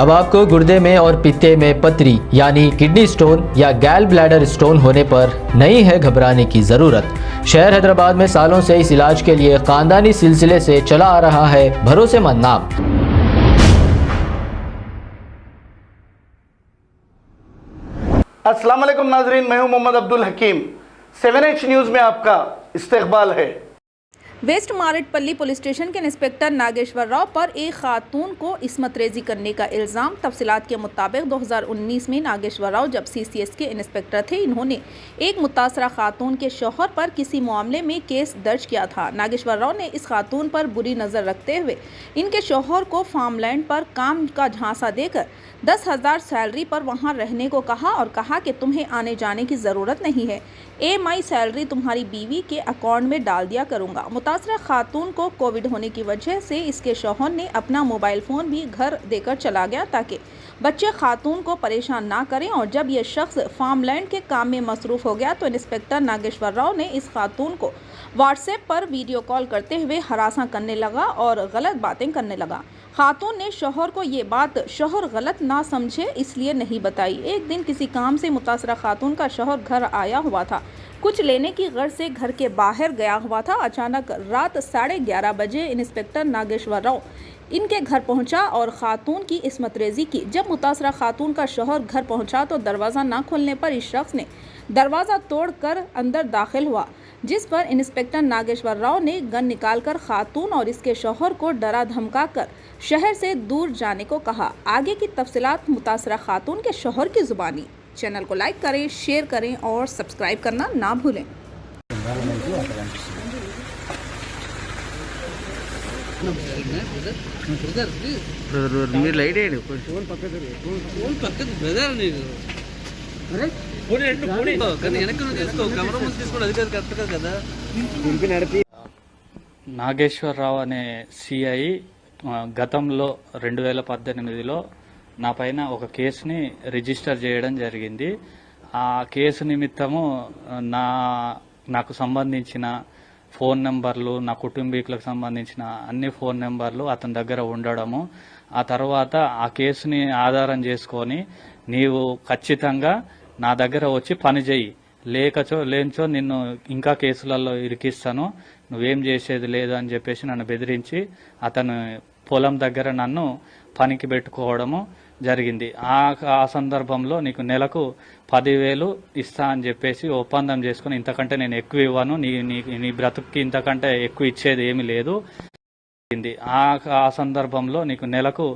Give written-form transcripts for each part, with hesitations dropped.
अब आपको गुर्दे में और पित्ते में पथरी यानी किडनी स्टोन या गैल ब्लैडर स्टोन होने पर नहीं है घबराने की ज़रूरत। शहर हैदराबाद में सालों से इस इलाज के लिए खानदानी सिलसिले से चला आ रहा है भरोसेमंद नाम। अस्सलाम वालेकुम नाजरीन, मैं हूं मोहम्मद अब्दुल हकीम। 7H न्यूज़ में आपका इस्तकबाल है। वेस्ट मारेटपल्ली पुलिस स्टेशन के इंस्पेक्टर नागेश्वर राव पर एक खातून को इस्मत रेजी करने का इल्ज़ाम। तफसीलात के मुताबिक 2019 में नागेश्वर राव जब CCS के इंस्पेक्टर थे, इन्होंने एक मुतासरा खातून के शौहर पर किसी मामले में केस दर्ज किया था। नागेश्वर राव ने इस खातून पर बुरी नज़र रखते हुए इनके शौहर को फार्मलैंड पर काम का झांसा देकर 10,000 सैलरी पर वहां रहने को कहा और कहा कि तुम्हें आने जाने की ज़रूरत नहीं है, EMI सैलरी तुम्हारी बीवी के अकाउंट में डाल दिया करूँगा। मुतासरा खातून को कोविड होने की वजह से इसके शौहर ने अपना मोबाइल फ़ोन भी घर देकर चला गया ताकि बच्चे खातून को परेशान ना करें। और जब यह शख्स फार्मलैंड के काम में मसरूफ़ हो गया तो इंस्पेक्टर नागेश्वर राव ने इस खातून को व्हाट्सएप पर वीडियो कॉल करते हुए हरासा करने लगा और गलत बातें करने लगा। खातून ने शौहर को ये बात शौहर गलत ना समझे इसलिए नहीं बताई। एक दिन किसी काम से मुतासरा खातून का शौहर घर आया हुआ था, कुछ लेने की गर्ज से घर के बाहर गया हुआ था। अचानक रात 11:30 बजे इंस्पेक्टर नागेश्वर राव इनके घर पहुंचा और खातून की इस्मत रेजी की। जब मुतासरा खातून का शौहर घर पहुंचा तो दरवाज़ा ना खोलने पर इस शख्स ने दरवाज़ा तोड़कर अंदर दाखिल हुआ, जिस पर इंस्पेक्टर नागेश्वर राव ने गन निकालकर खातून और इसके शौहर को डरा धमका कर शहर से दूर जाने को कहा। आगे की तफसीलात मुतासरा खातून के शौहर की ज़ुबानी। चैनल को लाइक करें, शेयर करें और सब्सक्राइब करना ना भूलें। మీరు లైట్ వేయండి నాగేశ్వరరావు అనే సిఐ గతంలో 2018లో నా పైన ఒక కేసుని రిజిస్టర్ చేయడం జరిగింది. ఆ కేసు నిమిత్తము నాకు సంబంధించిన ఫోన్ నెంబర్లు, నా కుటుంబీకులకు సంబంధించిన అన్ని ఫోన్ నెంబర్లు అతని దగ్గర ఉండడము, ఆ తర్వాత ఆ కేసుని ఆధారం చేసుకొని నీవు ఖచ్చితంగా నా దగ్గర వచ్చి పని చేయి, లేనిచో నిన్ను ఇంకా కేసులలో ఇరికిస్తాను, నువ్వేం చేసేది లేదు అని చెప్పేసి నన్ను బెదిరించి అతను పొలం దగ్గర నన్ను పనికి పెట్టుకోవడము జరిగింది. ఆ సందర్భంలో నీకు నెలకు 10,000 ఇస్తా అని చెప్పేసి ఒప్పందం చేసుకుని, ఇంతకంటే నేను ఎక్కువ ఇవ్వను, నీ బ్రతుక్కి ఇంతకంటే ఎక్కువ ఇచ్చేది ఏమీ లేదు. ఆ సందర్భంలో నీకు నెలకు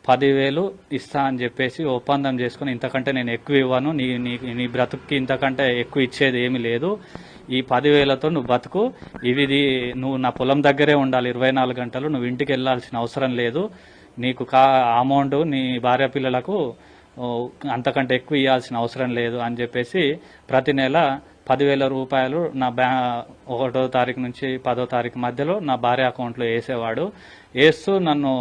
10,000 ఇస్తా అని చెప్పేసి ఒప్పందం చేసుకుని, ఇంతకంటే నేను ఎక్కువ ఇవ్వను, నీ బ్రతుక్కి ఇంతకంటే ఎక్కువ ఇచ్చేది ఏమీ లేదు, ఈ 10,000తో నువ్వు బతుకు, నువ్వు నా పొలం దగ్గరే ఉండాలి 24 గంటలు, నువ్వు ఇంటికి వెళ్ళాల్సిన అవసరం లేదు, నీకు అమౌంట్ నీ భార్య పిల్లలకు అంతకంటే ఎక్కువ ఇవ్వాల్సిన అవసరం లేదు అని చెప్పేసి ప్రతి నెల 10,000 రూపాయలు నా 1వ తారీఖు నుంచి 10వ తారీఖు మధ్యలో నా భార్య అకౌంట్లో వేసేవాడు. వేస్తూ నన్ను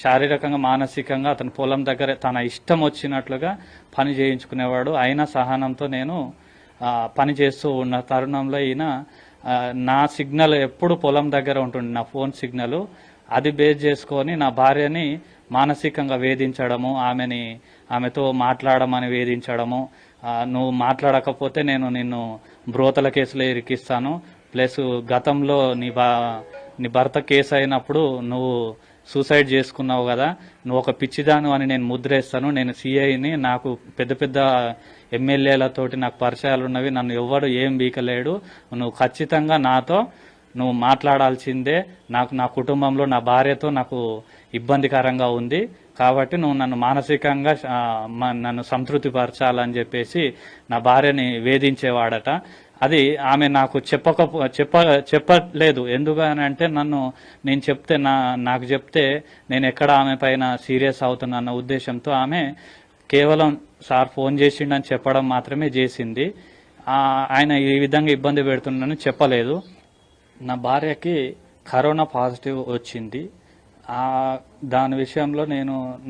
శారీరకంగా మానసికంగా అతని పొలం దగ్గర తన ఇష్టం వచ్చినట్లుగా పని చేయించుకునేవాడు. అయినా సహనంతో నేను పని చేస్తూ ఉన్న తరుణంలో ఈయన నా సిగ్నల్ ఎప్పుడు పొలం దగ్గర ఉంటుంది, నా ఫోన్ సిగ్నల్, అది బేస్ చేసుకొని నా భార్యని మానసికంగా వేధించడము, ఆమెతో మాట్లాడమని వేధించడము, నువ్వు మాట్లాడకపోతే నేను నిన్ను బ్రోతల కేసులో ఇరికిస్తాను, ప్లస్ గతంలో నీ భర్త కేసు అయినప్పుడు నువ్వు సూసైడ్ చేసుకున్నావు కదా, నువ్వు ఒక పిచ్చిదాను అని నేను ముద్రేస్తాను, నేను సిఐని, నాకు పెద్ద పెద్ద ఎమ్మెల్యేలతోటి నాకు పరిచయాలు ఉన్నవి, నన్ను ఎవ్వడు ఏం బీకలేడు, నువ్వు ఖచ్చితంగా నాతో నువ్వు మాట్లాడాల్సిందే, నా కుటుంబంలో నా భార్యతో నాకు ఇబ్బందికరంగా ఉంది కాబట్టి నువ్వు నన్ను మానసికంగా నన్ను సంతృప్తిపరచాలని చెప్పేసి నా భార్యని వేధించేవాడట. అది ఆమె నాకు చెప్పలేదు. ఎందుకనంటే నేను చెప్తే నాకు చెప్తే నేను ఎక్కడ ఆమె పైన సీరియస్ అవుతున్నా ఉద్దేశంతో ఆమె కేవలం సార్ ఫోన్ చేసిండని చెప్పడం మాత్రమే చేసింది. ఆయన ఈ విధంగా ఇబ్బంది పెడుతున్నానని చెప్పలేదు. నా భార్యకి కరోనా పాజిటివ్ వచ్చింది. దాని విషయంలో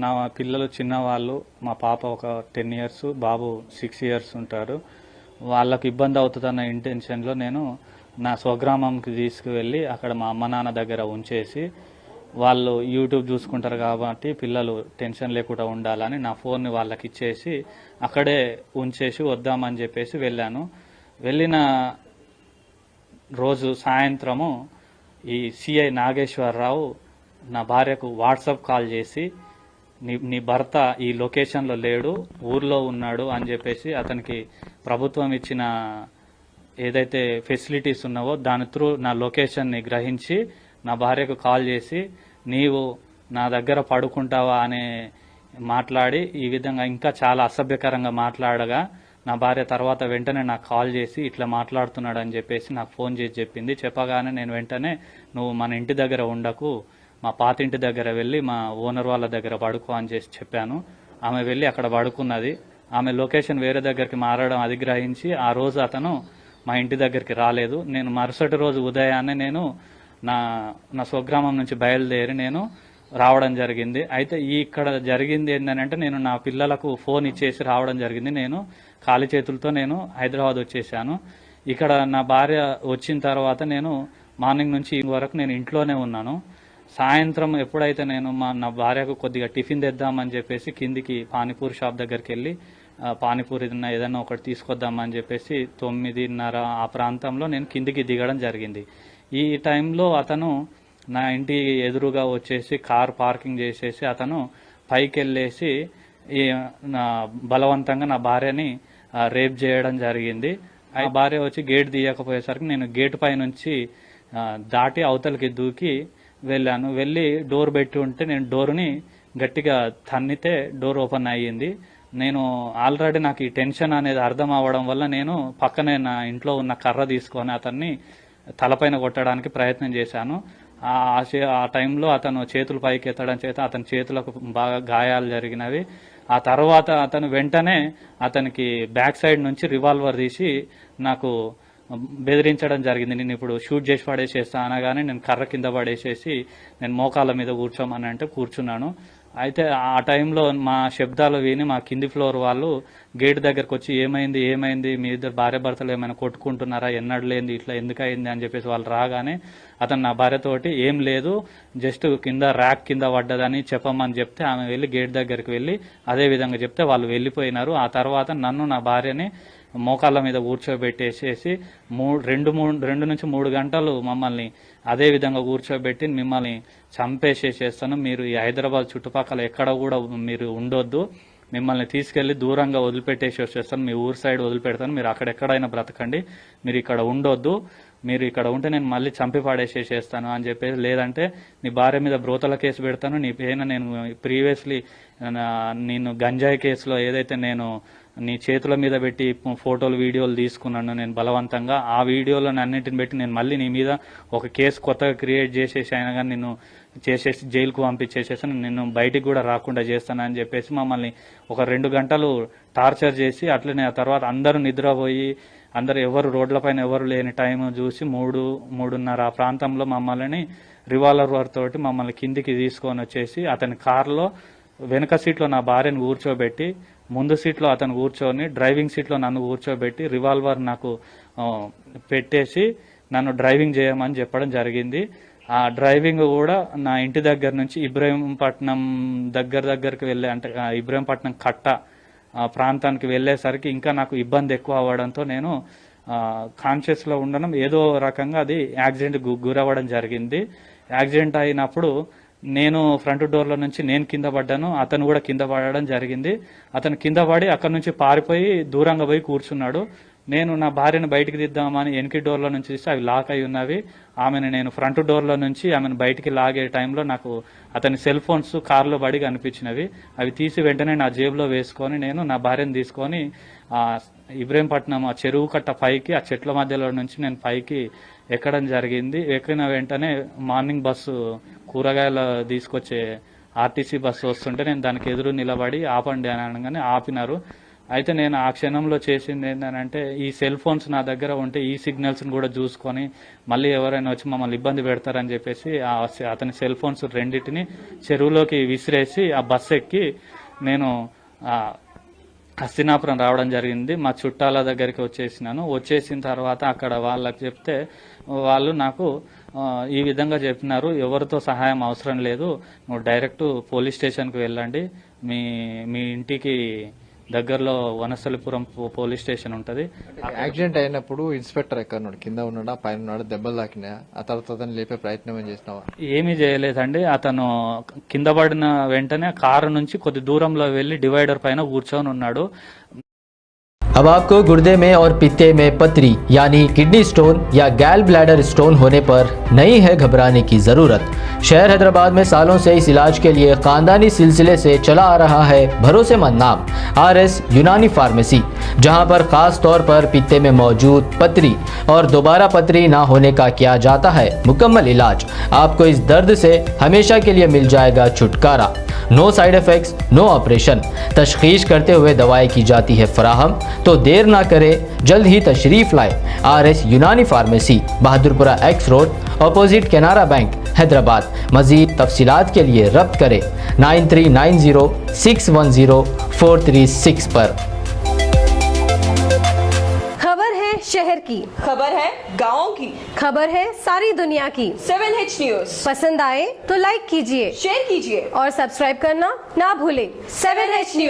నా పిల్లలు చిన్నవాళ్ళు, మా పాప ఒక 10 years, బాబు 6 years ఉంటారు. వాళ్ళకు ఇబ్బంది అవుతుందన్న ఇంటెన్షన్లో నేను నా స్వగ్రామంకి తీసుకువెళ్ళి అక్కడ మా అమ్మ నాన్న దగ్గర ఉంచేసి వాళ్ళు యూట్యూబ్ చూసుకుంటారు కాబట్టి పిల్లలు టెన్షన్ లేకుండా ఉండాలని నా ఫోన్ని వాళ్ళకి ఇచ్చేసి అక్కడే ఉంచేసి వద్దామని చెప్పేసి వెళ్ళాను. వెళ్ళిన రోజు సాయంత్రము ఈ సిఐ నాగేశ్వరరావు నా భార్యకు వాట్సాప్ కాల్ చేసి నీ భర్త ఈ లొకేషన్లో లేడు, ఊర్లో ఉన్నాడు అని చెప్పేసి అతనికి ప్రభుత్వం ఇచ్చిన ఏదైతే ఫెసిలిటీస్ ఉన్నావో దాని త్రూ నా లొకేషన్ని గ్రహించి నా భార్యకు కాల్ చేసి నీవు నా దగ్గర పడుకుంటావా అని మాట్లాడి ఈ విధంగా ఇంకా చాలా అసభ్యకరంగా మాట్లాడగా నా భార్య తర్వాత వెంటనే నాకు కాల్ చేసి ఇట్లా మాట్లాడుతున్నాడు అని చెప్పేసి నాకు ఫోన్ చేసి చెప్పింది. చెప్పగానే నేను వెంటనే నువ్వు మన ఇంటి దగ్గర ఉండకు, మా పాత ఇంటి దగ్గర వెళ్ళి మా ఓనర్ వాళ్ళ దగ్గర పడుకో అని చేసి చెప్పాను. ఆమె వెళ్ళి అక్కడ పడుకున్నది. ఆమె లొకేషన్ వేరే దగ్గరికి మారడం అది గ్రహించి ఆ రోజు అతను మా ఇంటి దగ్గరికి రాలేదు. నేను మరుసటి రోజు ఉదయాన్నే నేను నా స్వగ్రామం నుంచి బయలుదేరి నేను రావడం జరిగింది. అయితే ఇక్కడ జరిగింది ఏంటంటే నేను నా పిల్లలకు ఫోన్ ఇచ్చేసి రావడం జరిగింది. నేను ఖాళీ చేతులతో నేను హైదరాబాద్ వచ్చేసాను. ఇక్కడ నా భార్య వచ్చిన తర్వాత నేను మార్నింగ్ నుంచి వరకు నేను ఇంట్లోనే ఉన్నాను. సాయంత్రం ఎప్పుడైతే నేను నా భార్యకు కొద్దిగా టిఫిన్ తెద్దామని చెప్పేసి కిందికి పానీపూరి షాప్ దగ్గరికి వెళ్ళి పానీపూరి ఏదైనా ఒకటి తీసుకొద్దామని చెప్పేసి 9:30 ఆ ప్రాంతంలో నేను కిందికి దిగడం జరిగింది. ఈ టైంలో అతను నా ఇంటి ఎదురుగా వచ్చేసి కార్ పార్కింగ్ చేసేసి అతను పైకి వెళ్ళేసి బలవంతంగా నా భార్యని రేప్ చేయడం జరిగింది. ఆ భార్య వచ్చి గేట్ తీయకపోయేసరికి నేను గేట్ పై నుంచి దాటి అవతలకి దూకి వెళ్ళాను. వెళ్ళి డోర్ పెట్టి ఉంటే నేను డోర్ని గట్టిగా తన్నితే డోర్ ఓపెన్ అయ్యింది. నేను ఆల్రెడీ నాకు ఈ టెన్షన్ అనేది అర్థం అవ్వడం వల్ల నేను పక్కనే నా ఇంట్లో ఉన్న కర్ర తీసుకొని అతన్ని తలపైన కొట్టడానికి ప్రయత్నం చేశాను. ఆ టైంలో అతను చేతులు పైకి ఎత్తడం చేత అతని చేతులకు బాగా గాయాలు జరిగినవి. ఆ తర్వాత అతను వెంటనే అతనికి బ్యాక్ సైడ్ నుంచి రివాల్వర్ తీసి నాకు బెదిరించడం జరిగింది. నేను ఇప్పుడు షూట్ చేసి పడేసేస్తా అనగానే నేను కర్ర కింద పడేసేసి నేను మోకాళ్ళ మీద కూర్చోమని అంటే కూర్చున్నాను. అయితే ఆ టైంలో మా శబ్దాలు విని మా కింది ఫ్లోర్ వాళ్ళు గేట్ దగ్గరకు వచ్చి ఏమైంది మీ ఇద్దరు భార్య భర్తలు ఏమైనా కొట్టుకుంటున్నారా, ఎన్నడూ లేనిది ఇట్లా ఎందుకు అయింది అని చెప్పేసి వాళ్ళు రాగానే అతను నా భార్యతోటి ఏం లేదు జస్ట్ కింద ర్యాక్ కింద పడ్డదని చెప్పమని చెప్తే ఆమె వెళ్ళి గేట్ దగ్గరికి వెళ్ళి అదే విధంగా చెప్తే వాళ్ళు వెళ్ళిపోయినారు. ఆ తర్వాత నన్ను నా భార్యని మోకాళ్ళ మీద కూర్చోబెట్టేసేసి 2 నుంచి 3 గంటలు మమ్మల్ని అదే విధంగా కూర్చోబెట్టి మిమ్మల్ని చంపేసేసేస్తాను, మీరు ఈ హైదరాబాద్ చుట్టుపక్కల ఎక్కడ కూడా మీరు ఉండొద్దు, మిమ్మల్ని తీసుకెళ్లి దూరంగా వదిలిపెట్టేసి వచ్చేస్తాను, మీ ఊరు సైడ్ వదిలిపెడతాను, మీరు అక్కడెక్కడైనా బ్రతకండి, మీరు ఇక్కడ ఉండొద్దు, మీరు ఇక్కడ ఉంటే నేను మళ్ళీ చంపి పడేసేసేస్తాను అని చెప్పేసి, లేదంటే నీ భార్య మీద బ్రోతల కేసు పెడతాను, నీ పైన నేను ప్రీవియస్లీ నేను గంజాయి కేసులో ఏదైతే నేను నీ చేతుల మీద పెట్టి ఫోటోలు వీడియోలు తీసుకున్నాను నేను బలవంతంగా, ఆ వీడియోలను అన్నింటిని పెట్టి నేను మళ్ళీ నీ మీద ఒక కేసు కొత్తగా క్రియేట్ చేసేసి అయినా కానీ నిన్ను చేసేసి జైలుకు పంపించేసేసాను, నిన్ను బయటికి కూడా రాకుండా చేస్తానని చెప్పేసి మమ్మల్ని ఒక 2 గంటలు టార్చర్ చేసి అట్లనే ఆ తర్వాత అందరూ నిద్రపోయి అందరూ ఎవరు రోడ్లపైన ఎవరు లేని టైం చూసి 3:30 ఆ ప్రాంతంలో మమ్మల్ని రివాల్వర్ తోటి మమ్మల్ని కిందికి తీసుకొని వచ్చేసి అతని కారులో వెనక సీట్లో నా భార్యను కూర్చోబెట్టి ముందు సీట్లో అతను కూర్చొని డ్రైవింగ్ సీట్లో నన్ను కూర్చోబెట్టి రివాల్వర్ నాకు పెట్టేసి నన్ను డ్రైవింగ్ చేయమని చెప్పడం జరిగింది. ఆ డ్రైవింగ్ కూడా నా ఇంటి దగ్గర నుంచి ఇబ్రహీంపట్నం దగ్గరికి వెళ్ళే అంటే ఇబ్రహీంపట్నం కట్ట ప్రాంతానికి వెళ్ళేసరికి ఇంకా నాకు ఇబ్బంది ఎక్కువ అవ్వడంతో నేను కాన్షియస్లో ఉండడం ఏదో రకంగా అది యాక్సిడెంట్ గురవ్వడం జరిగింది. యాక్సిడెంట్ అయినప్పుడు నేను ఫ్రంట్ డోర్లో నుంచి నేను కింద పడ్డాను, అతను కూడా కింద పడడం జరిగింది. అతను కింద పడి అక్కడ నుంచి పారిపోయి దూరంగా పోయి కూర్చున్నాడు. నేను నా భార్యను బయటికి దిద్దామని వెనక డోర్లో నుంచి తీస్తే అవి లాక్ అయి ఉన్నవి. ఆమెను నేను ఫ్రంట్ డోర్లో నుంచి ఆమెను బయటికి లాగే టైంలో నాకు అతని సెల్ ఫోన్స్ కారులో పడి కనిపించినవి. అవి తీసి వెంటనే నా జేబులో వేసుకొని నేను నా భార్యను తీసుకొని ఇబ్రహీంపట్నం ఆ చెరువు కట్ట పైకి ఆ చెట్ల మధ్యలో నుంచి నేను పైకి ఎక్కడం జరిగింది. ఎక్కిన వెంటనే మార్నింగ్ బస్సు కూరగాయలు తీసుకొచ్చే ఆర్టీసీ బస్సు వస్తుంటే నేను దానికి ఎదురు నిలబడి ఆపండి అని అనగానే ఆపినారు. అయితే నేను ఆ క్షణంలో చేసింది ఏంటంటే ఈ సెల్ ఫోన్స్ నా దగ్గర ఉంటే ఈ సిగ్నల్స్ని కూడా చూసుకొని మళ్ళీ ఎవరైనా వచ్చి మమ్మల్ని ఇబ్బంది పెడతారని చెప్పేసి అతని సెల్ ఫోన్స్ రెండింటిని చెరువులోకి విసిరేసి ఆ బస్సు ఎక్కి నేను హస్తినాపురం రావడం జరిగింది. మా చుట్టాల దగ్గరికి వచ్చేసినాను. వచ్చేసిన తర్వాత అక్కడ వాళ్ళకి చెప్తే వాళ్ళు నాకు ఈ విధంగా చెప్పినారు. ఎవరితో సహాయం అవసరం లేదు, నువ్వు డైరెక్ట్ పోలీస్ స్టేషన్కి వెళ్ళండి, మీ ఇంటికి దగ్గరలో వనస్థలిపురం పోలీస్ స్టేషన్ ఉంటుంది. యాక్సిడెంట్ అయినప్పుడు ఇన్స్పెక్టర్ ఎక్కడ ఉన్నాడు? కింద ఉన్నాడా, పైన ఉన్నాడా? దెబ్బలు తాకినా? ఆ తర్వాత అతను లేపే ప్రయత్నం ఏం చేసినావా? ఏమీ చేయలేదండి. అతను కింద పడిన వెంటనే కారు నుంచి కొద్ది దూరంలో వెళ్లి డివైడర్ పైన కూర్చొని ఉన్నాడు. अब आपको गुर्दे में और पित्ते में पथरी यानी किडनी स्टोन या गैल ब्लैडर स्टोन होने पर नहीं है घबराने की ज़रूरत। शहर हैदराबाद में सालों से इस इलाज के लिए खानदानी सिलसिले से चला आ रहा है भरोसेमंद नाम RS यूनानी फार्मेसी, जहां पर खास तौर पर पित्ते में मौजूद पथरी और दोबारा पथरी ना होने का किया जाता है मुकम्मल इलाज। आपको इस दर्द से हमेशा के लिए मिल जाएगा छुटकारा। No side effects, no operation, तशखीस करते हुए दवाई की जाती है फराहम। तो देर ना करें, जल्द ही तशरीफ लाए RS Unani pharmacy, Bahadurpura X road, opposite Canara bank, Hyderabad. मजीद तफसीलात के लिए रब्त करें 9390610436 पर। खबर है शहर की, खबर है गाँव की, खबर है सारी दुनिया की। 7H न्यूज पसंद आए तो लाइक कीजिए, शेयर कीजिए और सब्सक्राइब करना ना भूलें। 7H news.